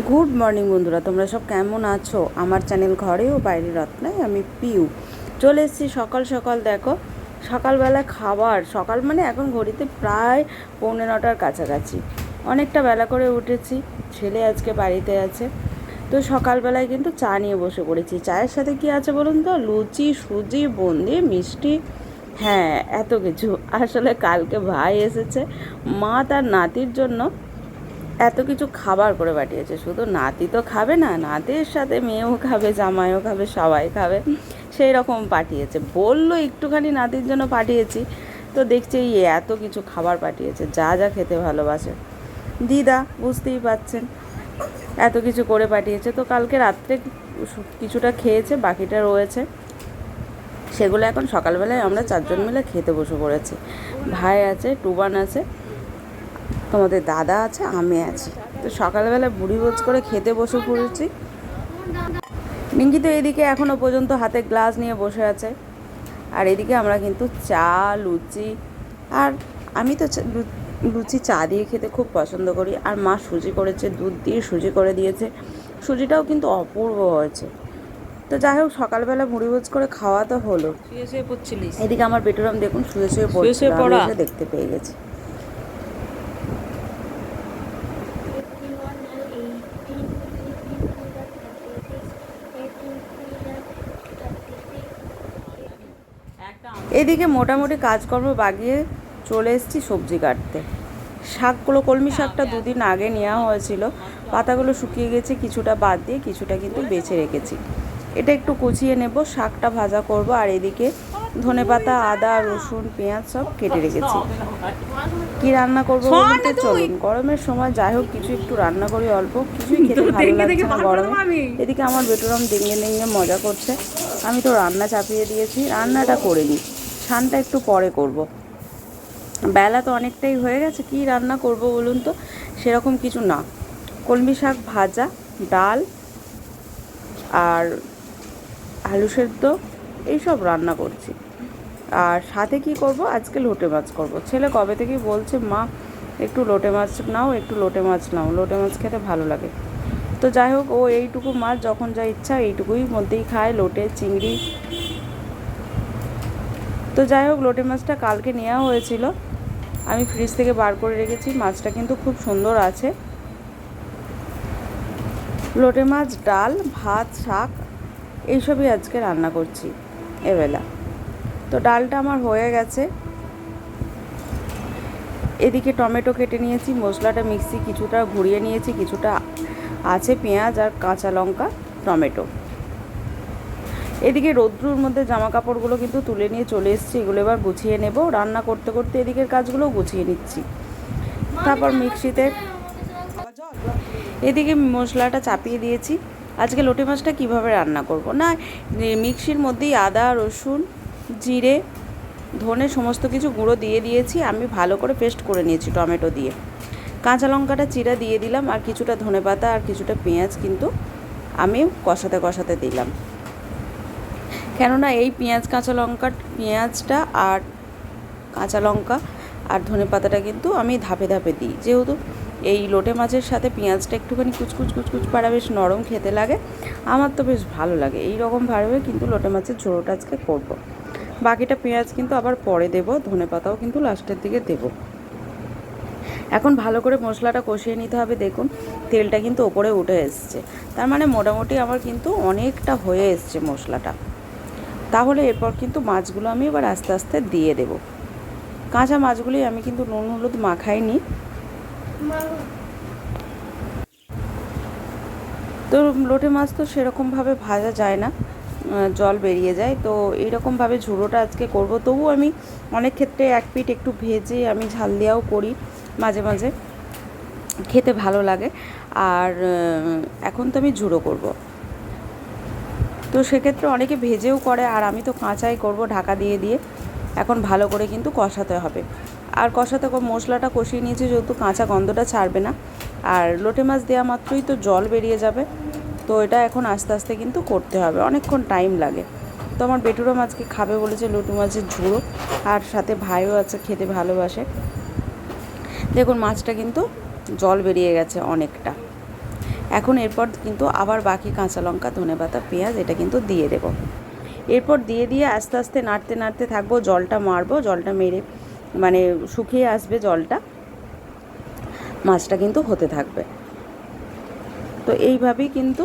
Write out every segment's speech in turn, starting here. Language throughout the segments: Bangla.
গুড মর্নিং বন্ধুরা, তোমরা সব কেমন আছো? আমার চ্যানেল ঘরে ও বাইরে রত্নায় আমি পিউ চলে এসেছি সকাল সকাল। দেখো, সকালবেলা খাবার সকাল মানে এখন ঘড়িতে প্রায় 9:45 কাছাকাছি। অনেকটা বেলা করে উঠেছি, ছেলে আজকে বাড়িতে আছে। তো সকালবেলায় কিন্তু চা নিয়ে বসে পড়েছি। চায়ের সাথে কি আছে বলুন তো? লুচি, সুজি, বুন্দি, মিষ্টি, হ্যাঁ এত কিছু। আসলে কালকে ভাই এসেছে, মা তার নাতির জন্য এত কিছু খাবার করে পাঠিয়েছে। শুধু নাতি তো খাবে না, নাতির সাথে মেয়েও খাবে, জামাইও খাবে, সবাই খাবে, সেই রকম পাঠিয়েছে। বললো একটুখানি নাতির জন্য পাঠিয়েছি, তো দেখছি এই এত কিছু খাবার পাঠিয়েছে, যা যা খেতে ভালোবাসে দিদা, বুঝতেই পাচ্ছেন। এত কিছু করে পাঠিয়েছে। তো কালকে রাত্রে কিছুটা খেয়েছে, বাকিটা রয়েছে, সেগুলো এখন সকালবেলায় আমরা চারজন মিলে খেতে বসে পড়েছি। ভাই আছে, টুবান আছে, তোমাদের দাদা আছে, আমি আছি। তো সকালবেলা ভোজ করে খেতে বসে পড়েছি। মিঙ্কি তো এদিকে এখনও পর্যন্ত হাতে গ্লাস নিয়ে বসে আছে, আর এদিকে আমরা কিন্তু চা, লুচি, আর আমি তো লুচি চা দিয়ে খেতে খুব পছন্দ করি। আর মা সুজি করেছে, দুধ দিয়ে সুজি করে দিয়েছে, সুজিটাও কিন্তু অপূর্ব হয়েছে। তো যাই হোক, সকালবেলা ভোজ করে খাওয়া তো হলো। এদিকে আমার বেটুরাম দেখুন শুয়ে শুয়ে পড়ছিল, আমি এসে দেখতে পেয়ে গেছি। এদিকে মোটামুটি কাজকর্ম বাগিয়ে চলে এসেছি সবজি কাটতে। শাকগুলো, কলমি শাকটা দুদিন আগে নেওয়া হয়েছিল, পাতাগুলো শুকিয়ে গেছে, কিছুটা বাদ দিয়ে কিছুটা কিন্তু বেছে রেখেছি। এটা একটু কুচিয়ে নেব, শাকটা ভাজা করব। আর এদিকে ধনেপাতা, আদা, রসুন, পেঁয়াজ সব কেটে রেখেছি। কি রান্না করবো বলতে চলুন। গরমের সময় যাই হোক কিছু একটু রান্না করি, অল্প কিছুই খেতে ভালো লাগছে না গরমে। এদিকে আমার বেটুরাম ডেঙ্গে ডেঙ্গে মজা করছে। আমি তো রান্না চাপিয়ে দিয়েছি, রান্নাটা করে নিই, স্নানটা একটু পরে করব। বেলা তো অনেকটাই হয়ে গেছে, কি রান্না করব বলুন তো? সেরকম কিছু না, কলমি শাক ভাজা, ডাল আর আলু সেদ্ধ এইসব রান্না করছি। আর সাথে কি করব, আজকে লোটে মাছ করব। ছেলে কবে থেকেই বলছে, মা একটু লোটে মাছ নাও, একটু লোটে মাছ নাও, লোটে মাছ খেতে ভালো লাগে। তো যাই হোক, ও এইটুকু মাছ যখন যা ইচ্ছা এইটুকুই মধ্যেই খায়, লোটে, চিংড়ি। তো যাই হোক, লোটে মাছটা কালকে নেওয়া হয়েছিল, আমি ফ্রিজ থেকে বার করে রেখেছি। মাছটা কিন্তু খুব সুন্দর আছে। লোটে মাছ, ডাল, ভাত, শাক এইসবই আজকে রান্না করছি এবেলা। তো ডালটা আমার হয়ে গেছে। এদিকে টমেটো কেটে নিয়েছি, মশলাটা মিক্সি কিছুটা ঘুরিয়ে নিয়েছি, কিছুটা আছে পেঁয়াজ আর কাঁচা লঙ্কা, টমেটো। এদিকে রৌদ্রুর মধ্যে জামা কাপড়গুলো কিন্তু তুলে নিয়ে চলে এসেছি, এগুলো এবার গুছিয়ে নেব। রান্না করতে করতে এদিকের কাজগুলো গুছিয়ে নিচ্ছি। তারপর মিক্সিতে এদিকে মশলাটা চাপিয়ে দিয়েছি। আজকে লোটে মাছটা কীভাবে রান্না করব না, মিক্সির মধ্যেই আদা, রসুন, জিরে, ধনে সমস্ত কিছু গুঁড়ো দিয়ে দিয়েছি। আমি ভালো করে পেস্ট করে নিয়েছি টমেটো দিয়ে। কাঁচা লঙ্কাটা চিরা দিয়ে দিলাম, আর কিছুটা ধনেপাতা আর কিছুটা পেঁয়াজ কিন্তু আমি কষাতে কষাতে দিলাম। কেননা এই পেঁয়াজটা আর কাঁচা লঙ্কা আর ধনেপাতাটা কিন্তু আমি ধাপে ধাপে দিই, যেহেতু এই লোটে মাছের সাথে পেঁয়াজটা একটুখানি কুচকুচ কুচকুচ পাড়া বেশ নরম খেতে লাগে, আমার তো বেশ ভালো লাগে। এই রকমভাবে কিন্তু লোটে মাছের ঝোলটা আজকে করব। বাকিটা পেঁয়াজ কিন্তু আবার পরে দেব, ধনেপাতাও কিন্তু লাস্টের দিকে দেব। এখন ভালো করে মশলাটা কষিয়ে নিতে হবে। দেখুন তেলটা কিন্তু ওপরে উঠে এসছে, তার মানে মোটামুটি আমার কিন্তু অনেকটা হয়ে এসছে মশলাটা। তাহলে এরপর কিন্তু মাছগুলো আমি এবার আস্তে আস্তে দিয়ে দেব। কাঁচা মাছগুলি আমি কিন্তু নুন হলুদ মাখাইনি। তো লোটে মাছ তো সেরকমভাবে ভাজা যায় না, জল বেরিয়ে যায়। তো এইরকমভাবে ঝুড়োটা আজকে করব। তবু আমি অনেক ক্ষেত্রে এক পিঠ একটু ভেজে আমি ঝাল দেওয়াও করি মাঝে মাঝে, খেতে ভালো লাগে। আর এখন তো আমি ঝুড়ো করব, তো সেক্ষেত্রে অনেকে ভেজেও করে, আর আমি তো কাঁচাই করব ঢাকা দিয়ে দিয়ে। এখন ভালো করে কিন্তু কষাতে হবে, আর কষাতে মশলাটা কষিয়ে নিয়েছি যেহেতু কাঁচা গন্ধটা ছাড়বে না। আর লোটে মাছ দেওয়া মাত্রই তো জল বেরিয়ে যাবে, তো এটা এখন আস্তে আস্তে কিন্তু করতে হবে, অনেকক্ষণ টাইম লাগে। তো আমার বেটুরা মাছকে খাবে বলেছে লোটে মাছের ঝুড়ো, আর সাথে ভাইও আছে, খেতে ভালোবাসে। দেখুন মাছটা কিন্তু জল বেরিয়ে গেছে অনেকটা। এখন এরপর কিন্তু আবার বাকি কাঁচা লঙ্কা, ধনেপাতা, পেঁয়াজ এটা কিন্তু দিয়ে দেবো। এরপর দিয়ে আস্তে আস্তে নাড়তে নাড়তে থাকবো, জলটা মারবো, জলটা মেরে মানে শুকিয়ে আসবে জলটা, মাছটা কিন্তু হতে থাকবে। তো এইভাবেই কিন্তু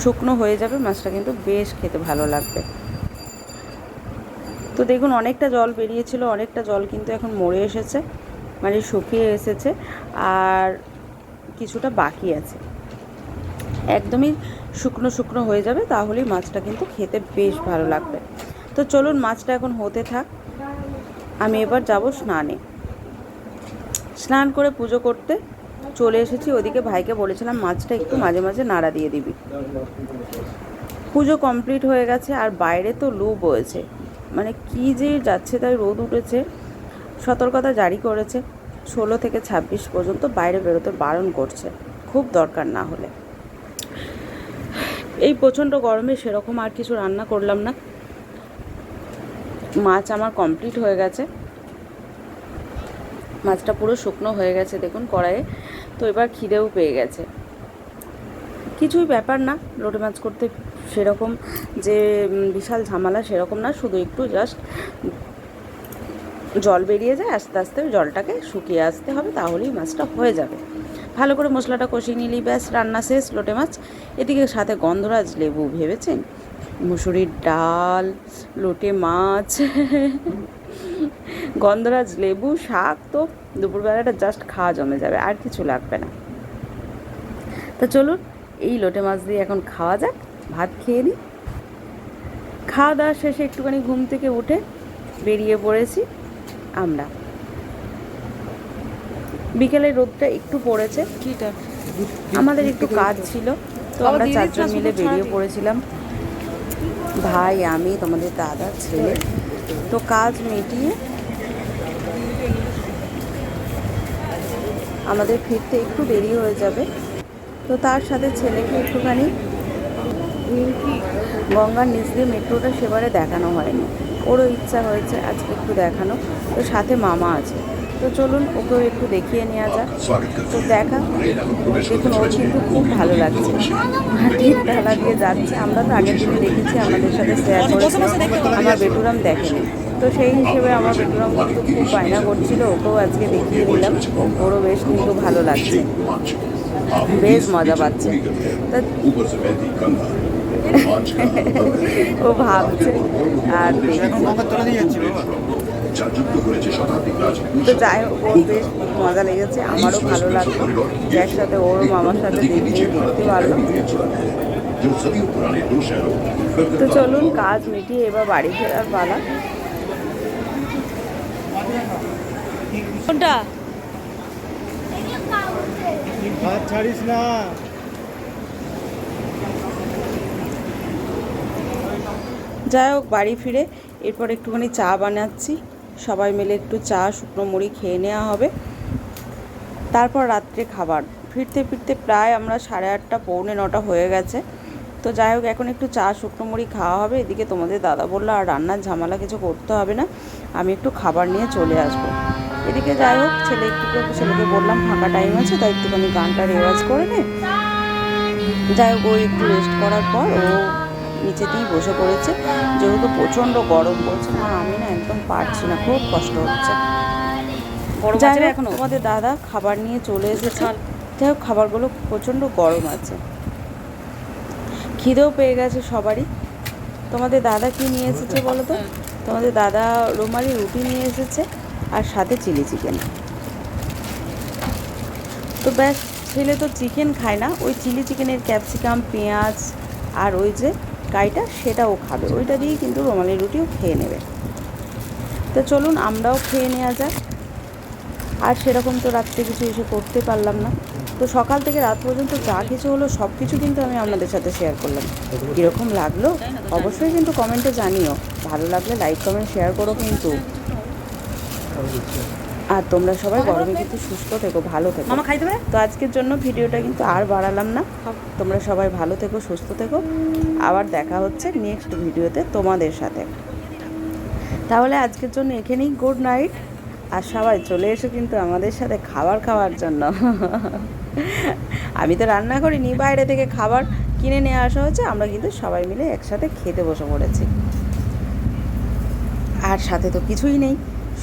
শুকনো হয়ে যাবে মাছটা, কিন্তু বেশ খেতে ভালো লাগবে। তো দেখুন অনেকটা জল বেরিয়েছিল, অনেকটা জল কিন্তু এখন মরে এসেছে, মানে শুকিয়ে এসেছে, আর কিছুটা বাকি আছে। একদমই শুকনো শুকনো হয়ে যাবে, তাহলেই মাছটা কিন্তু খেতে বেশ ভালো লাগবে। তো চলুন মাছটা এখন হতে থাক, আমি এবার যাব স্নানে। স্নান করে পুজো করতে চলে এসেছি। ওদিকে ভাইকে বলেছিলাম মাছটা একটু মাঝে মাঝে নাড়া দিয়ে দিবি। পুজো কমপ্লিট হয়ে গেছে, আর বাইরে তো লু বয়েছে, মানে কি যে যাচ্ছে তাই রোদ উঠেছে। সতর্কতা জারি করেছে 16 থেকে 26 পর্যন্ত বাইরে বেরোতে বারণ করছে, খুব দরকার না হলে। এই প্রচণ্ড গরমে সেরকম আর কিছু রান্না করলাম না। মাছ আমার কমপ্লিট হয়ে গেছে, মাছটা পুরো শুকনো হয়ে গেছে দেখুন কড়াইয়ে। তো এবার খিদেও পেয়ে গেছে। কিছুই ব্যাপার না, লোটে মাছ করতে সেরকম যে বিশাল ঝামেলা সেরকম না, শুধু একটু জাস্ট জল বেরিয়ে যায়, আস্তে আস্তে জলটাকে শুকিয়ে আসতে হবে, তাহলেই মাছটা হয়ে যাবে। ভালো করে মশলাটা কষিয়ে নিলেই ব্যাস রান্না শেষ লোটে মাছ। এদিকে সাথে গন্ধরাজ লেবু, ভেবেছেন মুসুরির ডাল, লোটে মাছ, গন্ধরাজ লেবু, শাক, তো দুপুরবেলাটা জাস্ট খাওয়া জমে যাবে, আর কিছু লাগবে না। তো চলুন এই লোটে মাছ দিয়ে এখন খাওয়া যাক, ভাত খেয়ে নিই। খাওয়া দাওয়া শেষে একটুখানি ঘুম থেকে উঠে বেরিয়ে পড়েছি আমরা। বিকেলে রোদটা একটু পড়েছে, আমাদের একটু কাজ ছিল, তো আমরা 4 জন মিলে বেরিয়ে পড়েছিলাম, ভাই, আমি, তোমাদের দাদা, ছেলে। তো কাজ মিটিয়ে আমাদের ফিরতে একটু দেরি হয়ে যাবে। তো তার সাথে ছেলেকে একটুখানি গঙ্গার নিচ দিয়ে মেট্রোটা সেবারে দেখানো হয়নি, ওরও ইচ্ছা হয়েছে আজকে একটু দেখানো। তো সাথে মামা আছে, তো চলুন ওকেও একটু দেখিয়ে নেওয়া যাক। তো দেখুন ওর কিন্তু খুব ভালো লাগছে, মাটির ডালা দিয়ে যাচ্ছে। আমরা তো আগের দিনে দেখেছি, আমাদের সাথে শেয়ার করেছি, আমার বেটুরাম দেখেনি। তো সেই হিসেবে আমার বেটুরাম কিন্তু খুব বায়না করছিল, ওকেও আজকে দেখিয়ে দিলাম, ওরও বেশ কিন্তু ভালো লাগছে, বেশ মজা পাচ্ছে। তা ও ভাবছে আর তো যাই হোক, ওর বেশ মজা লেগেছে, আমারও ভালো লাগলো যে একসাথে ওর মামার সাথে দেখতে পারলাম। তো চলুন কাজ মিটিয়ে এবার বাড়ি ফেরার পালা। কোনটা ছাড়িস না। যাই হোক বাড়ি ফিরে এরপর একটুখানি চা বানাচ্ছি, সবাই মিলে একটু চা শুকনো মুড়ি খেয়ে নেওয়া হবে, তারপর রাত্রে খাবার। ফিরতে ফিরতে প্রায় আমরা 8:30 পৌনে 9টা হয়ে গেছে। তো যাই হোক এখন একটু চা শুকনো মুড়ি খাওয়া হবে। এদিকে তোমাদের দাদা বললো আর রান্নার ঝামেলা কিছু করতে হবে না, আমি একটু খাবার নিয়ে চলে আসবো। এদিকে যাই হোক ছেলেকে বললাম ফাঁকা টাইম আছে, তাই একটুখানি গানটা রেওয়াজ করে নে। যাই হোক ও একটু রেস্ট করার পর ও নিচেতেই বসে পড়েছে, যেহেতু প্রচণ্ড গরম। বলছে মা আমি না একদম পারছি না, খুব কষ্ট হচ্ছে। যাই হোক এখন তোমাদের দাদা খাবার নিয়ে চলে এসেছে। যাই হোক খাবারগুলো প্রচণ্ড গরম আছে, খিদেও পেয়ে গেছে সবারই। তোমাদের দাদা কি নিয়ে এসেছে বলো তো? তোমাদের দাদা রুমালি রুটি নিয়ে এসেছে, আর সাথে চিলি চিকেন। তো ব্যাস, ছেলে তো চিকেন খায় না, ওই চিলি চিকেনের ক্যাপসিকাম, পেঁয়াজ আর ওই যে কাইটা সেটাও খাবে, ওইটা দিয়েই কিন্তু রুমালি রুটিও খেয়ে নেবে। তো চলুন আমরাও খেয়ে নেওয়া যাক। আর সেরকম তো রাত্রে কিছু এসে করতে পারলাম না। তো সকাল থেকে রাত পর্যন্ত যা কিছু হলো সব কিছু কিন্তু আমি আপনাদের সাথে শেয়ার করলাম। কীরকম লাগলো অবশ্যই কিন্তু কমেন্টে জানিও, ভালো লাগলে লাইক কমেন্ট শেয়ার করো কিন্তু। আর তোমরা সবাই গরমে কিন্তু সুস্থ থেকো, ভালো থেকো। তো আজকের জন্য ভিডিওটা কিন্তু আর বাড়ালাম না, তোমরা সবাই ভালো থেকো, সুস্থ থেকো। আবার দেখা হচ্ছে নেক্সট ভিডিওতে তোমাদের সাথে। তাহলে আজকের জন্য এখানেই গুড নাইট, আর সবাই চলে এসো কিন্তু আমাদের সাথে খাবার খাওয়ার জন্য। আমি তো রান্না করিনি, বাইরে থেকে খাবার কিনে নিয়ে আসা হয়েছে, আমরা কিন্তু সবাই মিলে একসাথে খেতে বসে পড়েছি। আর সাথে তো কিছুই নেই,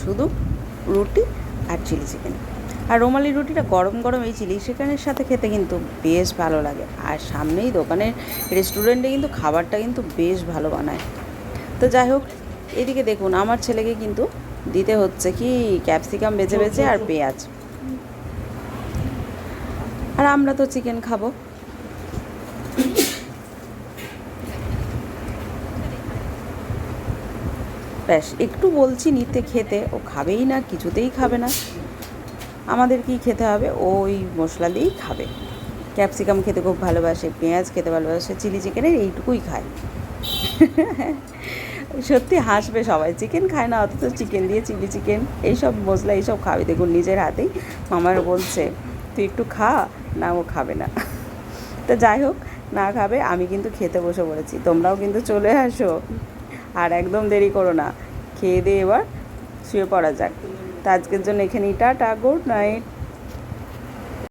শুধু রুটি আর চিলি চিকেন। আর রুমালি রুটিটা গরম গরম এই চিলি চিকেনের সাথে খেতে কিন্তু বেশ ভালো লাগে। আর সামনেই দোকানের রেস্টুরেন্টে কিন্তু খাবারটা কিন্তু বেশ ভালো বানায়। তো যাই হোক, এদিকে দেখুন আমার ছেলেকে কিন্তু দিতে হচ্ছে কি ক্যাপসিকাম বেছে বেছে আর পেঁয়াজ। আর আমরা তো চিকেন খাবো। ব্যাস একটু বলছি নিতে খেতে, ও খাবেই না, কিছুতেই খাবে না। আমাদের কি খেতে হবে, ওই মশলা দিয়েই খাবে। ক্যাপসিকাম খেতে খুব ভালোবাসে, পেঁয়াজ খেতে ভালোবাসে, চিলি চিকেনের এইটুকুই খায়। সত্যি হাসবে সবাই, চিকেন খায় না অথচ চিকেন দিয়ে চিলি চিকেন এইসব মশলা এইসব খাবে। দেখুন নিজের হাতেই মামার বলছে তুই একটু খা, না ও খাবে না। তো যাই হোক, না খাবে, আমি কিন্তু খেতে বসে পড়েছি, তোমরাও কিন্তু চলে আসো। আর একদম দেরি করো না, খেয়ে দিয়ে এবার শুয়ে পড়া যাক। তো আজকের জন্য এখানেই টাটা, গুড নাইট।